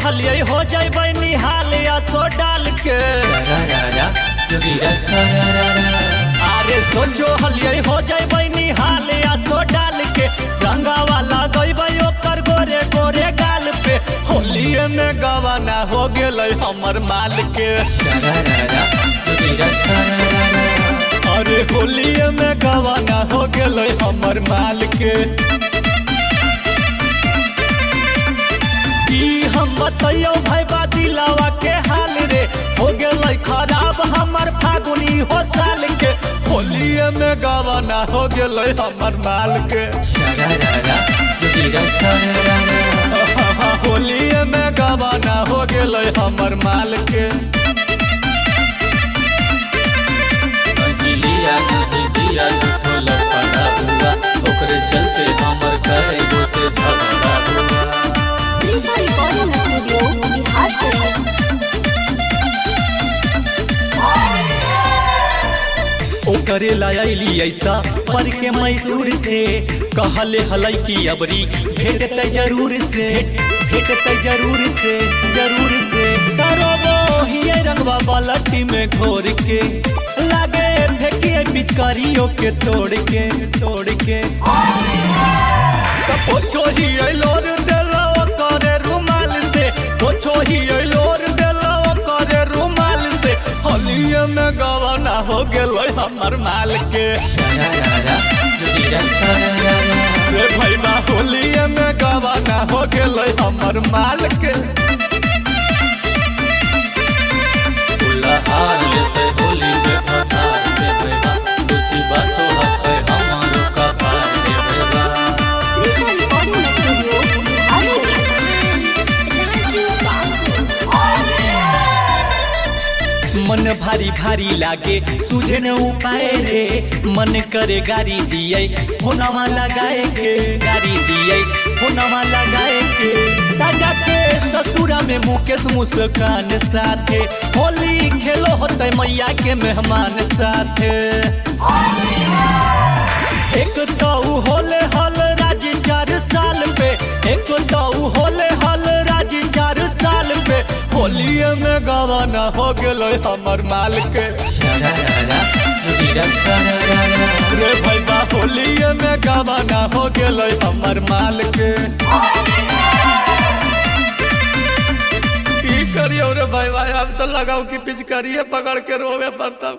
हलिये हो जाए निहाल या सो डाल के अरे सोचो हलिये हो जाए निहाल या सो डाल के रंगा वाला गईबे ओकर गोरे गोरे गाल पे होलिये में गवाना हो गेलै हमर माल के। अरे होलिये में गवाना हो गेलै हमर माल के। हम बताइयो भाई दिलावा के हाल रे हो गेलै खराब हमर फागुनी हो साल के होलिये में गवाना हो गेलै हमर माल के। होलिये में गवाना हो गेलै हमर माल के। ओकरे चलते हमर कईगो से झगड़ा हुआ। ओकरे लायली ऐसा पर के मैसूर से कहले हलै की अबरी भेटतै जरूर से भेटतै जरूर से जरूर से करबो हिये रंगवा बाल्टी में घोर के लागे फेंकिए पिचकारियों के तोड़ के पोछो ही लोर देलो करे रुमाल से पोछो ही लोर देलो करे रुमाल से होलिये में गवाना हो गेलै हमर माल के। रे भैया होलिये में गवाना हो गेलै हमर माल के। होली में भतार से भैया कुछ बातो है हमारो का पार दे भैया। मन भारी भारी लागे सुझे न उपाय रे मन करे गाड़ी दिए फोनवा लगाए के गाड़ी दिए फोनवा लगाए के ताजा के ससुरा में मुकेश मुस्कान साथे होली खेलो होते मैया के मेहमान साथे। एक तो होले हल राज 4 साल पे एक तो होले हल राज 4 साल पे होलिये में गवाना हो गेलै हमर माल के। रे भैया होलिये में गवाना हो गेलै हमर माल के। की करियो रे भाई अब तो लगाओ कि पिचकारिये पकड़ के रोवे पड़ता।